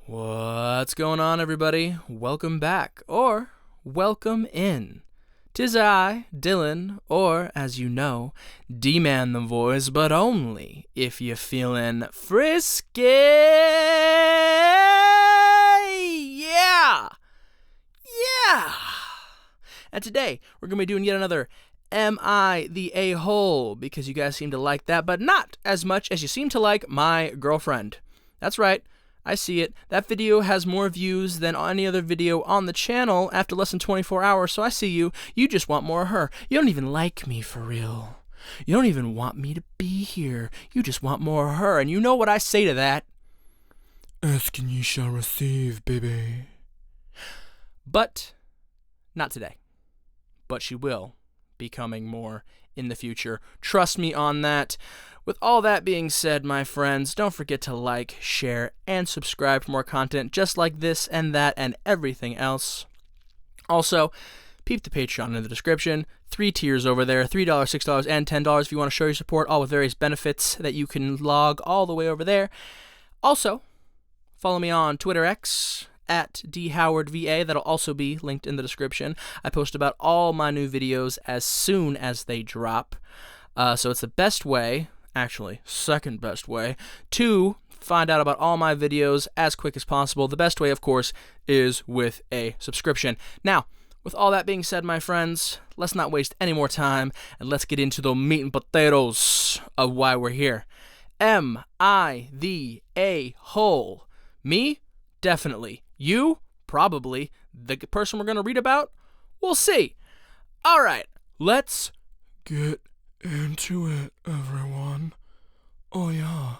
What's going on, everybody? Welcome back, or welcome in. 'Tis I, Dylan, or, as you know, D-Man the voice, but only if you're feeling frisky. Yeah! And today, we're going to be doing yet another Am I the A-hole? Because you guys seem to like that, but not as much as you seem to like my girlfriend. That's right. I see it. That video has more views than any other video on the channel after less than 24 hours, so I see you. You just want more of her. You don't even like me for real. You don't even want me to be here. You just want more of her, and you know what I say to that? Ask and ye shall receive, baby. But not today. But she will be coming more in the future. Trust me on that. With all that being said, my friends, don't forget to like, share, and subscribe for more content just like this and that and everything else. Also, peep the Patreon in the description. 3 tiers over there, $3, $6, and $10 if you want to show your support, all with various benefits that you can log all the way over there. Also, follow me on Twitter X, at dhowardva. That'll also be linked in the description. I post about all my new videos as soon as they drop. So it's the best way, actually, second best way, to find out about all my videos as quick as possible. The best way, of course, is with a subscription. Now, with all that being said, my friends, let's not waste any more time, and let's get into the meat and potatoes of why we're here. Am I the A-hole? Me? Definitely. You? Probably. The person we're going to read about? We'll see. All right, let's get into it, everyone. Oh, yeah.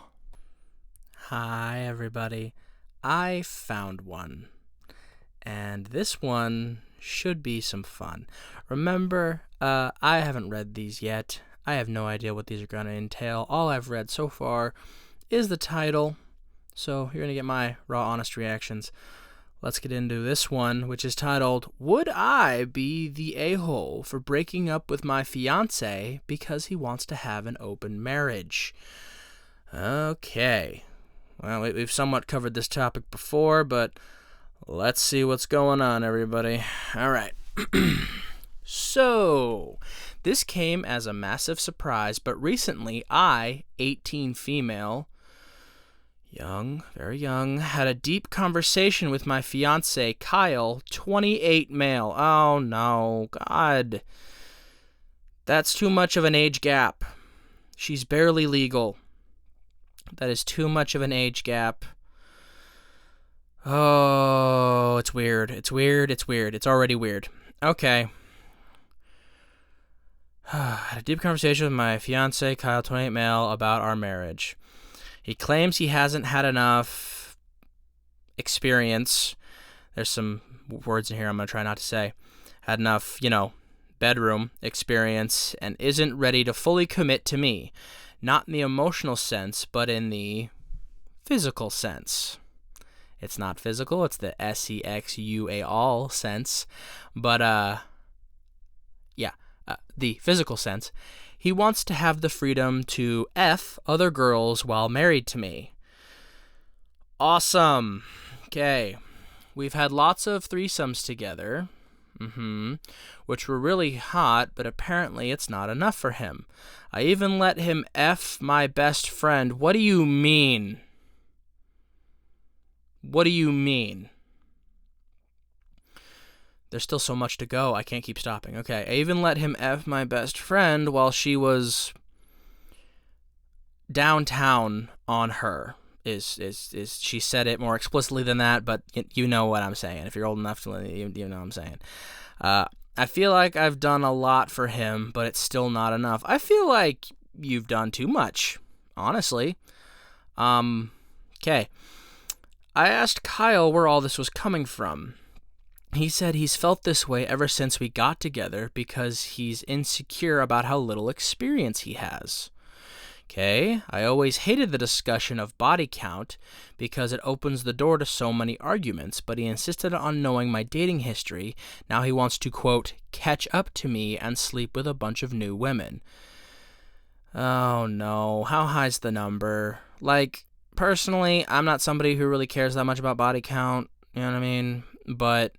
Hi, everybody. I found one. And this one should be some fun. Remember, I haven't read these yet. I have no idea what these are going to entail. All I've read so far is the title. So you're going to get my raw, honest reactions. Let's get into this one, which is titled, Would I Be the A-hole for Breaking Up with My Fiancé Because He Wants to Have an Open Marriage? Okay. Well, we've somewhat covered this topic before, but let's see what's going on, everybody. All right. So, this came as a massive surprise, but recently I, 18 female, young, very young, had a deep conversation with my fiance, Kyle, 28 male. Oh, no, God. That's too much of an age gap. She's barely legal. That is too much of an age gap. Oh, it's weird. It's weird. It's weird. It's already weird. Okay. Had a deep conversation with my fiance, Kyle, 28 male, about our marriage. He claims he hasn't had enough experience. There's some words in here I'm going to try not to say. Had enough, bedroom experience and isn't ready to fully commit to me. Not in the emotional sense, but in the physical sense. It's not physical, it's the sexual sense. But, the physical sense. He wants to have the freedom to F other girls while married to me. Awesome. Okay. We've had lots of threesomes together, which were really hot, but apparently it's not enough for him. I even let him F my best friend. What do you mean? What do you mean? There's still so much to go. I can't keep stopping. Okay. I even let him F my best friend while she was downtown on her. She said it more explicitly than that, but you know what I'm saying. If you're old enough to, you know what I'm saying. I feel like I've done a lot for him, but it's still not enough. I feel like you've done too much, honestly. Okay. I asked Kyle where all this was coming from. He said he's felt this way ever since we got together because he's insecure about how little experience he has. Okay, I always hated the discussion of body count because it opens the door to so many arguments, but he insisted on knowing my dating history. Now he wants to, quote, catch up to me and sleep with a bunch of new women. Oh no, how high's the number? Like, personally, I'm not somebody who really cares that much about body count, you know what I mean? But,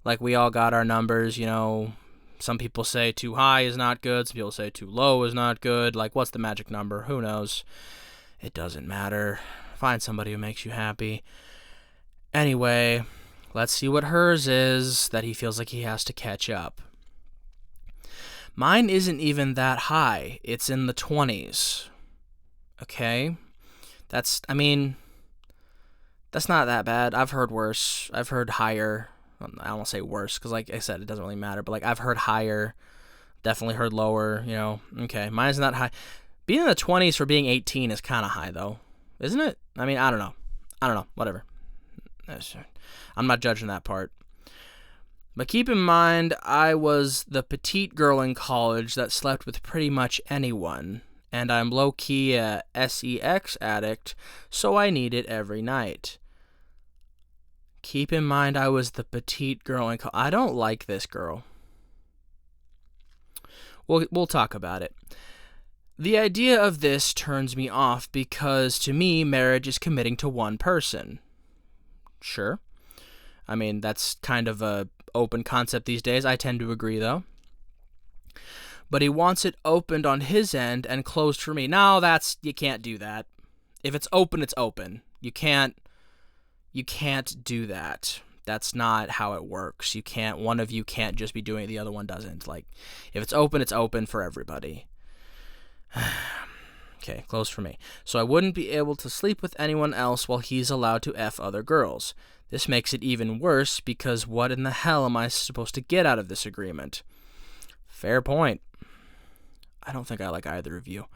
like, we all got our numbers, you know. Some people say too high is not good. Some people say too low is not good. Like, what's the magic number? Who knows? It doesn't matter. Find somebody who makes you happy. Anyway, let's see what hers is that he feels like he has to catch up. Mine isn't even that high. It's in the 20s. Okay? That's not that bad. I've heard worse. I've heard higher. I don't want to say worse, because like I said, it doesn't really matter. But like I've heard higher. Definitely heard lower, you know. Okay, mine's not high. Being in the 20s for being 18 is kind of high, though. Isn't it? I mean, I don't know. Whatever. I'm not judging that part. But keep in mind, I was the petite girl in college that slept with pretty much anyone, and I'm low-key a sex addict, so I need it every night. Keep in mind, I was the petite girl in college. I don't like this girl. We'll talk about it. The idea of this turns me off because, to me, marriage is committing to one person. Sure. I mean, that's kind of a open concept these days. I tend to agree, though. But he wants it opened on his end and closed for me. No, you can't do that. If it's open, it's open. You can't do that. That's not how it works. One of you can't just be doing it, the other one doesn't. Like, if it's open for everybody. Okay, closed for me. So I wouldn't be able to sleep with anyone else while he's allowed to F other girls. This makes it even worse because what in the hell am I supposed to get out of this agreement? Fair point. I don't think I like either of you.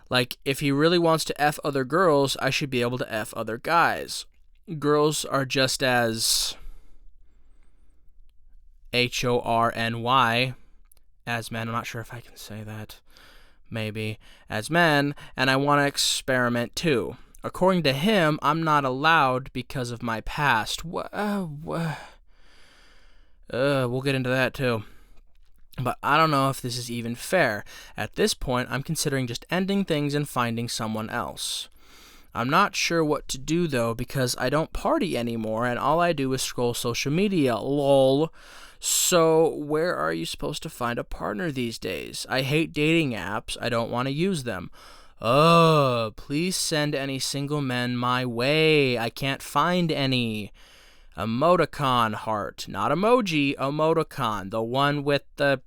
Like, if he really wants to F other girls, I should be able to F other guys. Girls are just as horny as men. I'm not sure if I can say that. Maybe. As men, and I want to experiment too. According to him, I'm not allowed because of my past. We'll get into that too. But I don't know if this is even fair. At this point, I'm considering just ending things and finding someone else. I'm not sure what to do, though, because I don't party anymore, and all I do is scroll social media. LOL. So, where are you supposed to find a partner these days? I hate dating apps. I don't want to use them. Oh, please send any single men my way. I can't find any. Emoticon heart. Not emoji, emoticon. The one with the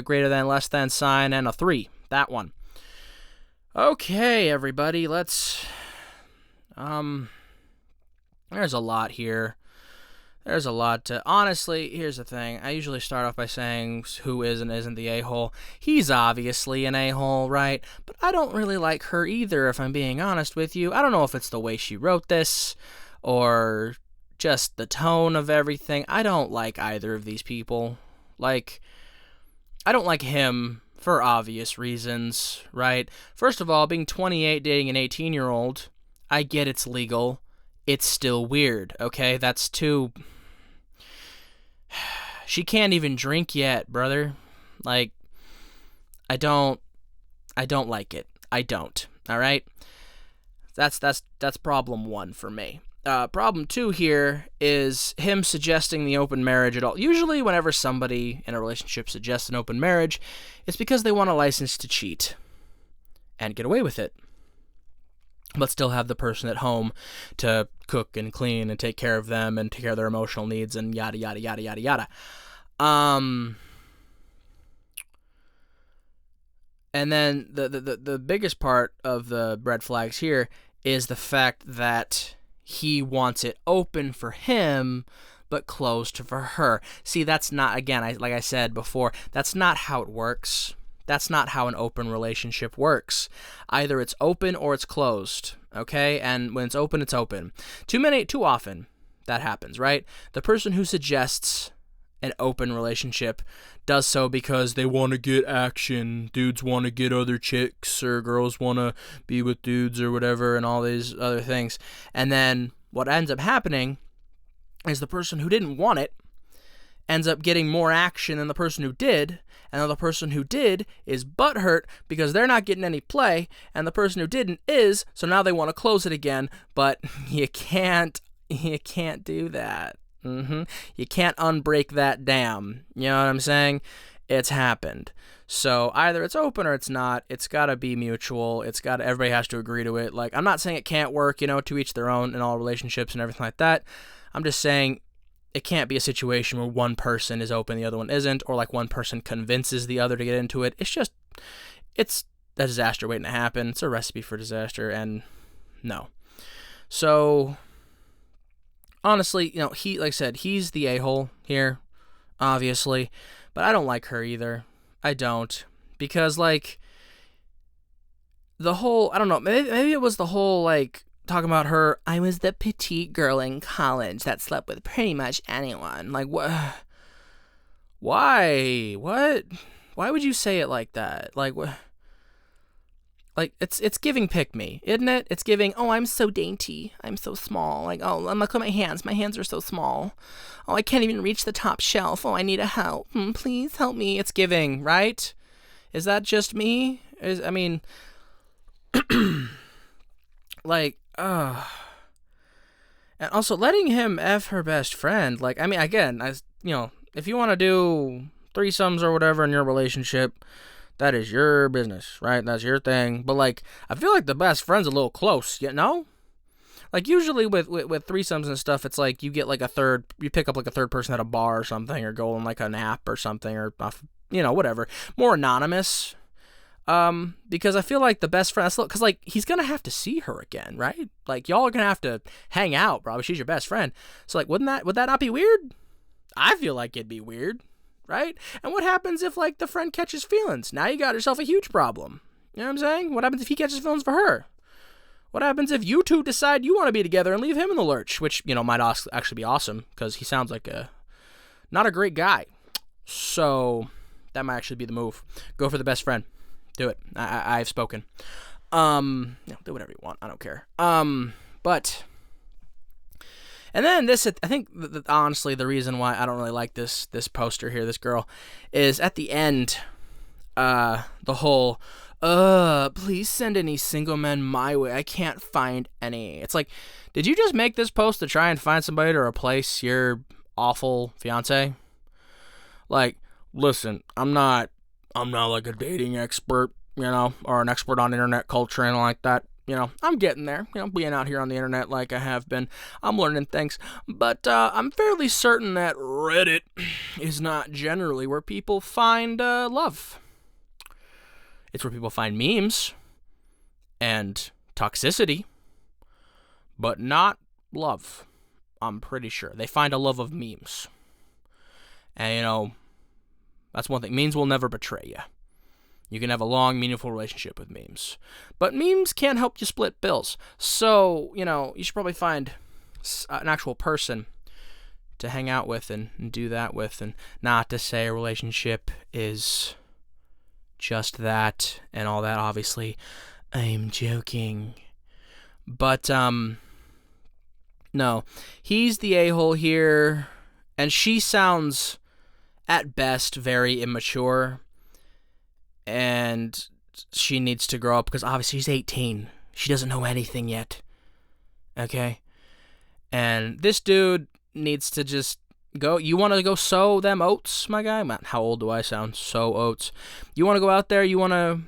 greater than, less than sign and a 3. That one. Okay, everybody, let's... There's a lot here. There's a lot to... Honestly, here's the thing. I usually start off by saying who is and isn't the a-hole. He's obviously an a-hole, right? But I don't really like her either, if I'm being honest with you. I don't know if it's the way she wrote this, or just the tone of everything. I don't like either of these people. Like, I don't like him for obvious reasons, right? First of all, being 28 dating an 18-year-old, I get it's legal. It's still weird, okay? That's too... She can't even drink yet, brother. Like, I don't like it. I don't, all right? That's problem 1 for me. Problem 2 here is him suggesting the open marriage at all. Usually whenever somebody in a relationship suggests an open marriage, it's because they want a license to cheat and get away with it, but still have the person at home to cook and clean and take care of them and take care of their emotional needs and yada, yada, yada, yada, yada. And then the biggest part of the red flags here is the fact that he wants it open for him, but closed for her. See, that's not, again, like I said before, that's not how it works. That's not how an open relationship works. Either it's open or it's closed, okay? And when it's open, it's open. Too often that happens, right? The person who suggests an open relationship does so because they want to get action. Dudes want to get other chicks, or girls want to be with dudes or whatever, and all these other things. And then what ends up happening is the person who didn't want it ends up getting more action than the person who did, and then the person who did is butthurt because they're not getting any play, and the person who didn't is, so now they want to close it again, but you can't do that. You can't unbreak that dam. You know what I'm saying? It's happened. So either it's open or it's not. It's got to be mutual. Everybody has to agree to it. Like, I'm not saying it can't work, to each their own in all relationships and everything like that. I'm just saying it can't be a situation where one person is open, the other one isn't, or like one person convinces the other to get into it. It's a disaster waiting to happen. It's a recipe for disaster, and no. So, honestly, like I said, he's the a-hole here, obviously, but I don't like her either. I don't, because, like, the whole, I don't know, maybe it was the whole, like, talking about her, I was the petite girl in college that slept with pretty much anyone. Like, what? Why? What? Why would you say it like that? Like, what? Like, it's giving pick me, isn't it? It's giving, oh, I'm so dainty. I'm so small. Like, oh, look at my hands. My hands are so small. Oh, I can't even reach the top shelf. Oh, I need a help. Please help me. It's giving, right? Is that just me? Like, and also letting him F her best friend. Like, again, if you want to do threesomes or whatever in your relationship, that is your business, right? That's your thing. But, like, I feel like the best friend's a little close, Like, usually with threesomes and stuff, it's like you get, like, you pick up, like, a third person at a bar or something, or go on, like, an app or something, or, whatever. More anonymous. Because I feel like the best friend, because, like, he's gonna have to see her again, right? Like, y'all are gonna have to hang out, probably. She's your best friend. So, like, would that not be weird? I feel like it'd be weird. Right? And what happens if, like, the friend catches feelings? Now you got yourself a huge problem. You know what I'm saying? What happens if he catches feelings for her? What happens if you two decide you want to be together and leave him in the lurch? Which, might actually be awesome, because he sounds like not a great guy. So, that might actually be the move. Go for the best friend. Do it. I've spoken. Do whatever you want. I don't care. But... And then this, I think, honestly, the reason why I don't really like this poster here, this girl, is at the end, the whole, please send any single men my way. I can't find any. It's like, did you just make this post to try and find somebody to replace your awful fiance? Like, listen, I'm not like a dating expert, or an expert on internet culture and like that. I'm getting there, being out here on the internet like I have been. I'm learning things. But I'm fairly certain that Reddit is not generally where people find love. It's where people find memes and toxicity, but not love. I'm pretty sure. They find a love of memes. And, that's one thing. Memes will never betray you. You can have a long, meaningful relationship with memes. But memes can't help you split bills. So, you should probably find an actual person to hang out with and do that with. And not to say a relationship is just that and all that, obviously. I'm joking. But, no. He's the a-hole here. And she sounds, at best, very immature. And she needs to grow up because obviously she's 18. She doesn't know anything yet. Okay? And this dude needs to just go. You want to go sow them oats, my guy? Man, how old do I sound? Sow oats. You want to go out there? You want to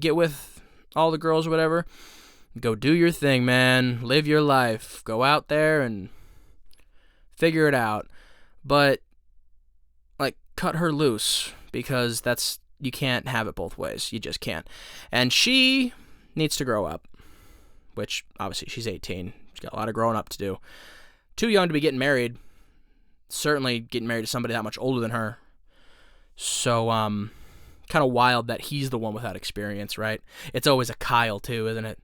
get with all the girls or whatever? Go do your thing, man. Live your life. Go out there and figure it out. But, like, cut her loose because you can't have it both ways. You just can't. And she needs to grow up, which, obviously, she's 18. She's got a lot of growing up to do. Too young to be getting married. Certainly getting married to somebody that much older than her. So, kind of wild that he's the one without experience, right? It's always a Kyle, too, isn't it?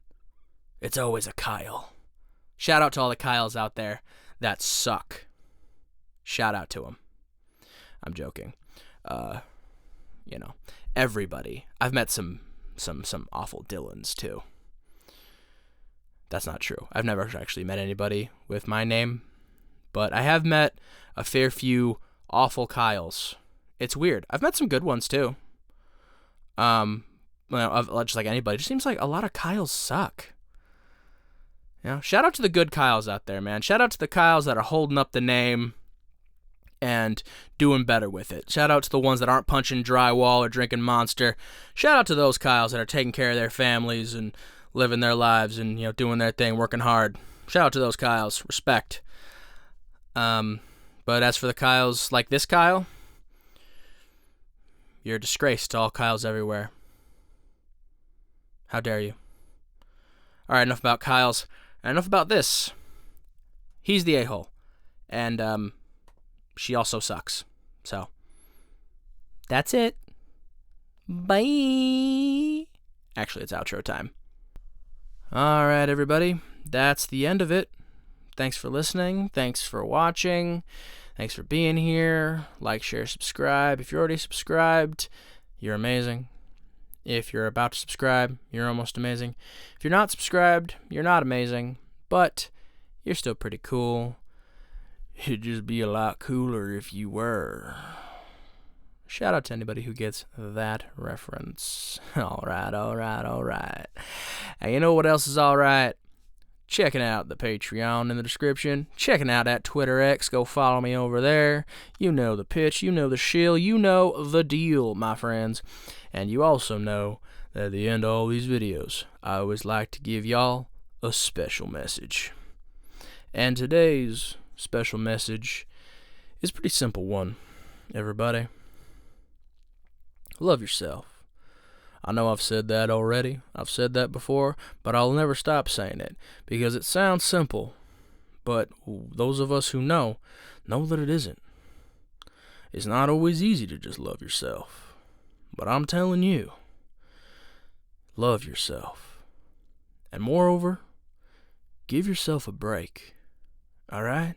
It's always a Kyle. Shout out to all the Kyles out there that suck. Shout out to them. I'm joking. Everybody. I've met some awful Dylans too. That's not true. I've never actually met anybody with my name, but I have met a fair few awful Kyles. It's weird. I've met some good ones too. Just like anybody. It just seems like a lot of Kyles suck. Shout out to the good Kyles out there, man. Shout out to the Kyles that are holding up the name and doing better with it. Shout out to the ones that aren't punching drywall or drinking Monster. Shout out to those Kyles that are taking care of their families and living their lives and doing their thing, working hard. Shout out to those Kyles. Respect. But as for the Kyles like this Kyle, you're a disgrace to all Kyles everywhere. How dare you? All right, enough about Kyles. Enough about this. He's the a-hole. And she also sucks. So, that's it. Bye. Actually, it's outro time. All right, everybody. That's the end of it. Thanks for listening. Thanks for watching. Thanks for being here. Like, share, subscribe. If you're already subscribed, you're amazing. If you're about to subscribe, you're almost amazing. If you're not subscribed, you're not amazing, but you're still pretty cool. It'd just be a lot cooler if you were. Shout out to anybody who gets that reference. All right. And you know what else is all right? Checking out the Patreon in the description. Checking out at Twitter X. Go follow me over there. You know the pitch. You know the shill. You know the deal, my friends. And you also know that at the end of all these videos, I always like to give y'all a special message. And today's special message is a pretty simple one, everybody. Love yourself. I know I've said that already. I've said that before, but I'll never stop saying it because it sounds simple. But those of us who know that it isn't. It's not always easy to just love yourself. But I'm telling you, love yourself. And moreover, give yourself a break. Alright?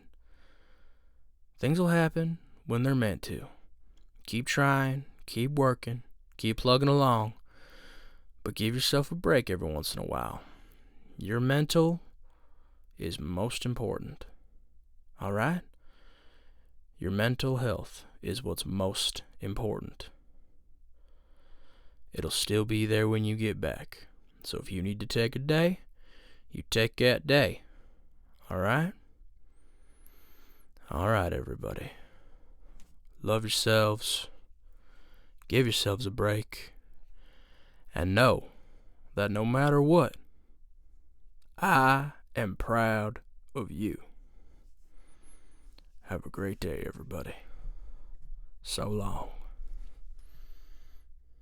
Things will happen when they're meant to. Keep trying, keep working, keep plugging along. But give yourself a break every once in a while. Your mental is most important. Alright? Your mental health is what's most important. It'll still be there when you get back. So if you need to take a day, you take that day. Alright? Alright, everybody. Love yourselves. Give yourselves a break. And know that no matter what, I am proud of you. Have a great day, everybody. So long.